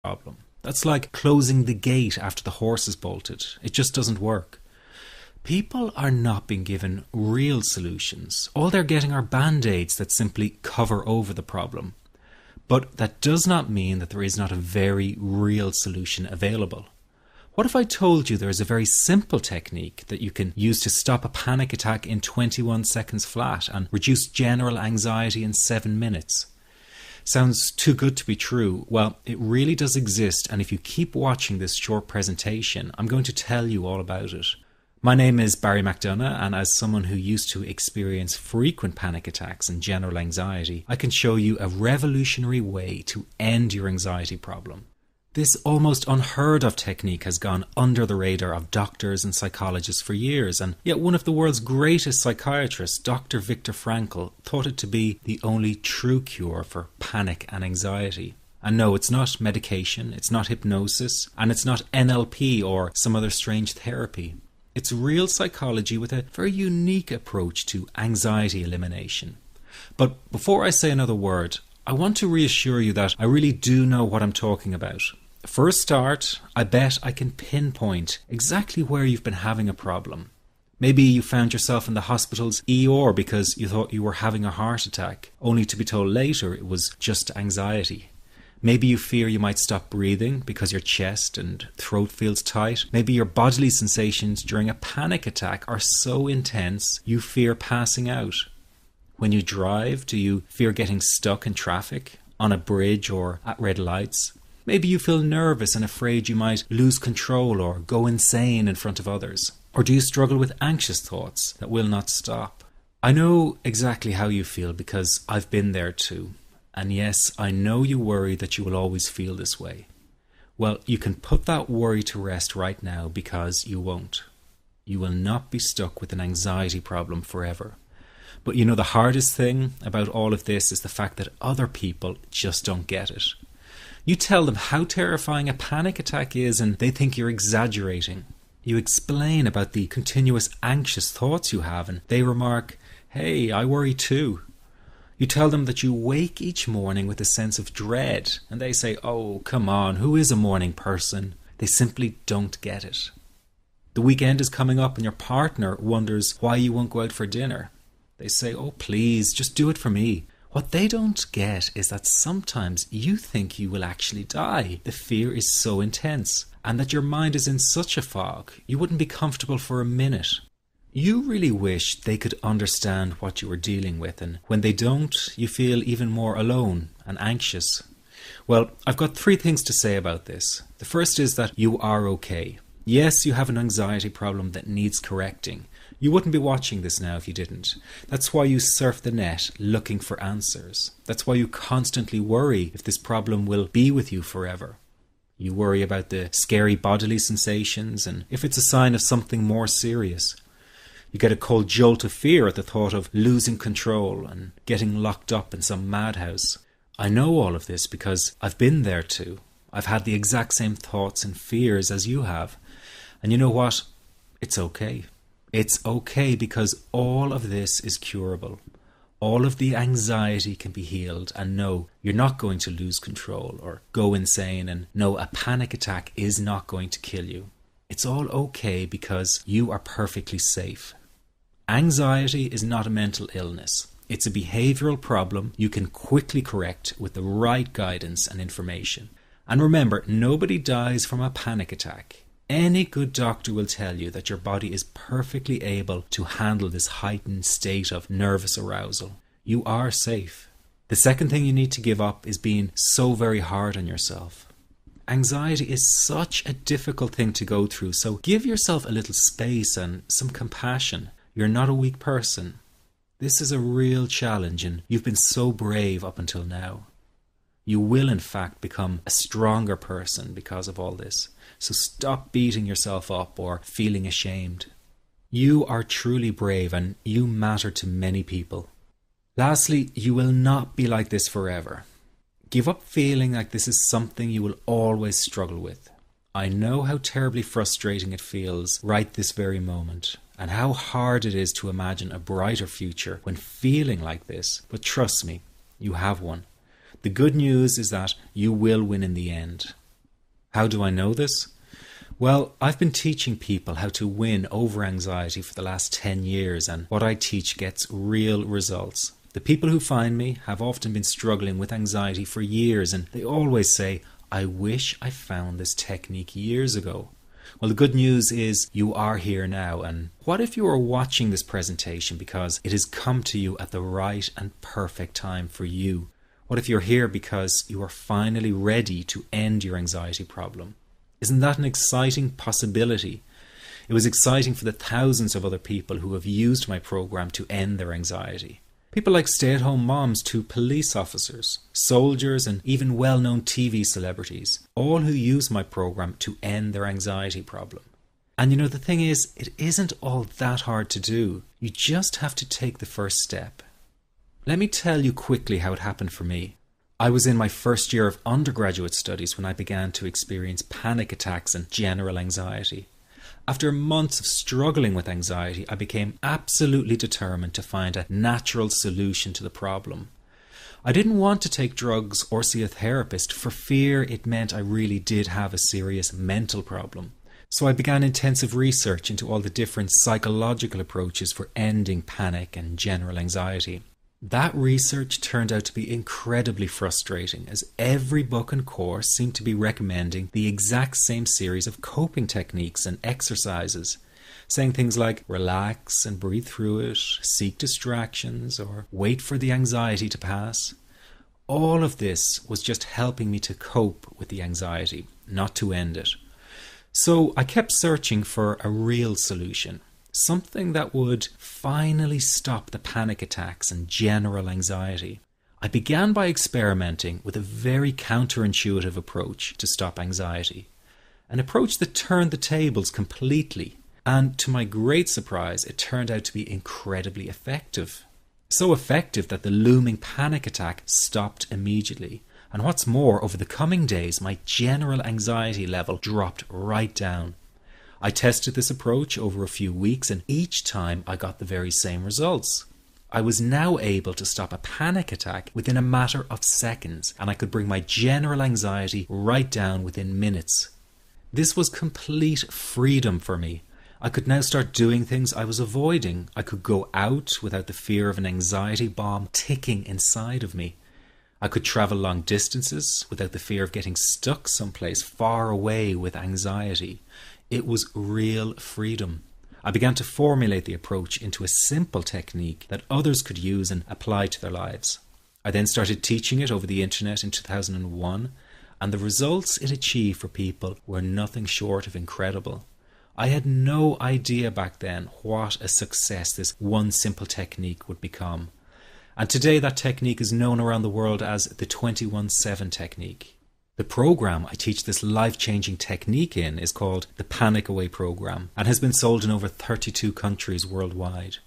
problem. That's like closing the gate after the horse is bolted. It just doesn't work. People are not being given real solutions. All they're getting are band-aids that simply cover over the problem. But that does not mean that there is not a very real solution available. What if I told you there is a very simple technique that you can use to stop a panic attack in 21 seconds flat and reduce general anxiety in 7 minutes? Sounds too good to be true. Well, it really does exist, and if you keep watching this short presentation, I'm going to tell you all about it. My name is Barry McDonough, and as someone who used to experience frequent panic attacks and general anxiety, I can show you a revolutionary way to end your anxiety problem. This almost unheard of technique has gone under the radar of doctors and psychologists for years, and yet one of the world's greatest psychiatrists, Dr. Viktor Frankl, thought it to be the only true cure for panic and anxiety. And no, it's not medication, it's not hypnosis, and it's not NLP or some other strange therapy. It's real psychology with a very unique approach to anxiety elimination. But before I say another word, I want to reassure you that I really do know what I'm talking about. For a start, I bet I can pinpoint exactly where you've been having a problem. Maybe you found yourself in the hospital's ER because you thought you were having a heart attack, only to be told later it was just anxiety. Maybe you fear you might stop breathing because your chest and throat feels tight. Maybe your bodily sensations during a panic attack are so intense you fear passing out. When you drive, do you fear getting stuck in traffic, on a bridge or at red lights? Maybe you feel nervous and afraid you might lose control or go insane in front of others. Or do you struggle with anxious thoughts that will not stop? I know exactly how you feel because I've been there too. And yes, I know you worry that you will always feel this way. Well, you can put that worry to rest right now because you won't. You will not be stuck with an anxiety problem forever. But you know, the hardest thing about all of this is the fact that other people just don't get it. You tell them how terrifying a panic attack is and they think you're exaggerating. You explain about the continuous anxious thoughts you have and they remark, "Hey, I worry too." You tell them that you wake each morning with a sense of dread and they say, "Oh, come on, who is a morning person?" They simply don't get it. The weekend is coming up and your partner wonders why you won't go out for dinner. They say, "Oh, please, just do it for me." What they don't get is that sometimes you think you will actually die. The fear is so intense, and that your mind is in such a fog, you wouldn't be comfortable for a minute. You really wish they could understand what you are dealing with, and when they don't, you feel even more alone and anxious. Well, I've got 3 things to say about this. The first is that you are okay. Yes, you have an anxiety problem that needs correcting. You wouldn't be watching this now if you didn't. That's why you surf the net looking for answers. That's why you constantly worry if this problem will be with you forever. You worry about the scary bodily sensations and if it's a sign of something more serious. You get a cold jolt of fear at the thought of losing control and getting locked up in some madhouse. I know all of this because I've been there too. I've had the exact same thoughts and fears as you have. And you know what? It's okay. It's okay because all of this is curable. All of the anxiety can be healed, and no, you're not going to lose control or go insane, and no, a panic attack is not going to kill you. It's all okay because you are perfectly safe. Anxiety is not a mental illness. It's a behavioral problem you can quickly correct with the right guidance and information. And remember, nobody dies from a panic attack. Any good doctor will tell you that your body is perfectly able to handle this heightened state of nervous arousal. You are safe. The second thing you need to give up is being so very hard on yourself. Anxiety is such a difficult thing to go through, so give yourself a little space and some compassion. You're not a weak person. This is a real challenge and you've been so brave up until now. You will in fact become a stronger person because of all this. So stop beating yourself up or feeling ashamed. You are truly brave and you matter to many people. Lastly, you will not be like this forever. Give up feeling like this is something you will always struggle with. I know how terribly frustrating it feels right this very moment, and how hard it is to imagine a brighter future when feeling like this, but trust me, you have one. The good news is that you will win in the end. How do I know this? Well, I've been teaching people how to win over anxiety for the last 10 years, and what I teach gets real results. The people who find me have often been struggling with anxiety for years, and they always say, I wish I found this technique years ago. Well, the good news is you are here now, and what if you are watching this presentation because it has come to you at the right and perfect time for you? What if you're here because you are finally ready to end your anxiety problem? Isn't that an exciting possibility? It was exciting for the thousands of other people who have used my program to end their anxiety. People like stay-at-home moms to police officers, soldiers, and even well-known TV celebrities, all who use my program to end their anxiety problem. And you know, the thing is, it isn't all that hard to do. You just have to take the first step. Let me tell you quickly how it happened for me. I was in my first year of undergraduate studies when I began to experience panic attacks and general anxiety. After months of struggling with anxiety, I became absolutely determined to find a natural solution to the problem. I didn't want to take drugs or see a therapist for fear it meant I really did have a serious mental problem. So I began intensive research into all the different psychological approaches for ending panic and general anxiety. That research turned out to be incredibly frustrating, as every book and course seemed to be recommending the exact same series of coping techniques and exercises, saying things like relax and breathe through it, seek distractions, or wait for the anxiety to pass. All of this was just helping me to cope with the anxiety, not to end it. So I kept searching for a real solution. Something that would finally stop the panic attacks and general anxiety. I began by experimenting with a very counterintuitive approach to stop anxiety. An approach that turned the tables completely. And to my great surprise, it turned out to be incredibly effective. So effective that the looming panic attack stopped immediately. And what's more, over the coming days, my general anxiety level dropped right down. I tested this approach over a few weeks, and each time I got the very same results. I was now able to stop a panic attack within a matter of seconds, and I could bring my general anxiety right down within minutes. This was complete freedom for me. I could now start doing things I was avoiding. I could go out without the fear of an anxiety bomb ticking inside of me. I could travel long distances without the fear of getting stuck someplace far away with anxiety. It was real freedom. I began to formulate the approach into a simple technique that others could use and apply to their lives. I then started teaching it over the internet in 2001, and the results it achieved for people were nothing short of incredible. I had no idea back then what a success this one simple technique would become. And today that technique is known around the world as the 21-7 technique. The program I teach this life-changing technique in is called the Panic Away program and has been sold in over 32 countries worldwide.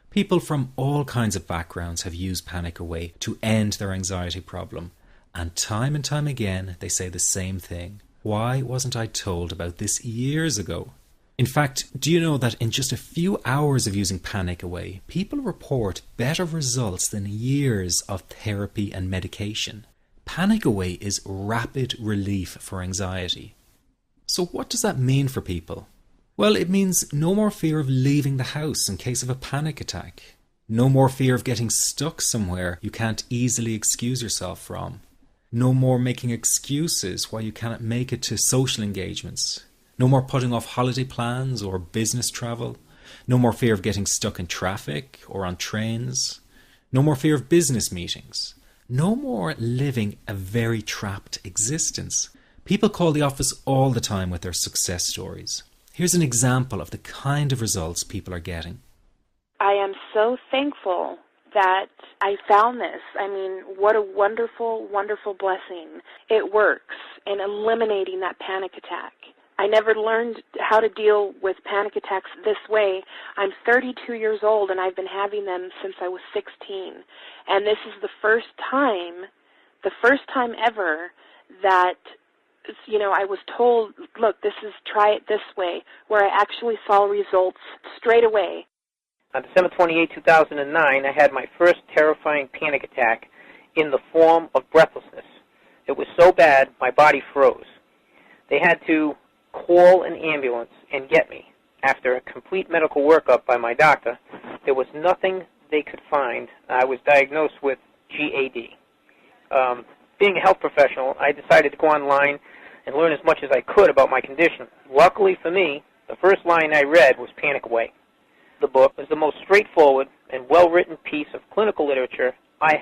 People from all kinds of backgrounds have used Panic Away to end their anxiety problem, and time again they say the same thing. Why wasn't I told about this years ago? In fact, do you know that in just a few hours of using Panic Away, people report better results than years of therapy and medication? Panic Away is rapid relief for anxiety. So what does that mean for people? Well, it means no more fear of leaving the house in case of a panic attack. No more fear of getting stuck somewhere you can't easily excuse yourself from. No more making excuses why you cannot make it to social engagements. No more putting off holiday plans or business travel. No more fear of getting stuck in traffic or on trains. No more fear of business meetings. No more living a very trapped existence. People call the office all the time with their success stories. Here's an example of the kind of results people are getting. I am so thankful that I found this. I mean, what a wonderful, wonderful blessing. It works in eliminating that panic attack. I never learned how to deal with panic attacks this way. I'm 32 years old, and I've been having them since I was 16. And this is the first time ever that, I was told, look, try it this way, where I actually saw results straight away. On December 28, 2009, I had my first terrifying panic attack in the form of breathlessness. It was so bad, my body froze. They had to call an ambulance and get me. After a complete medical workup by my doctor, there was nothing they could find. I was diagnosed with GAD. Being a health professional, I decided to go online and learn as much as I could about my condition. Luckily for me, the first line I read was Panic Away. The book was the most straightforward and well-written piece of clinical literature I have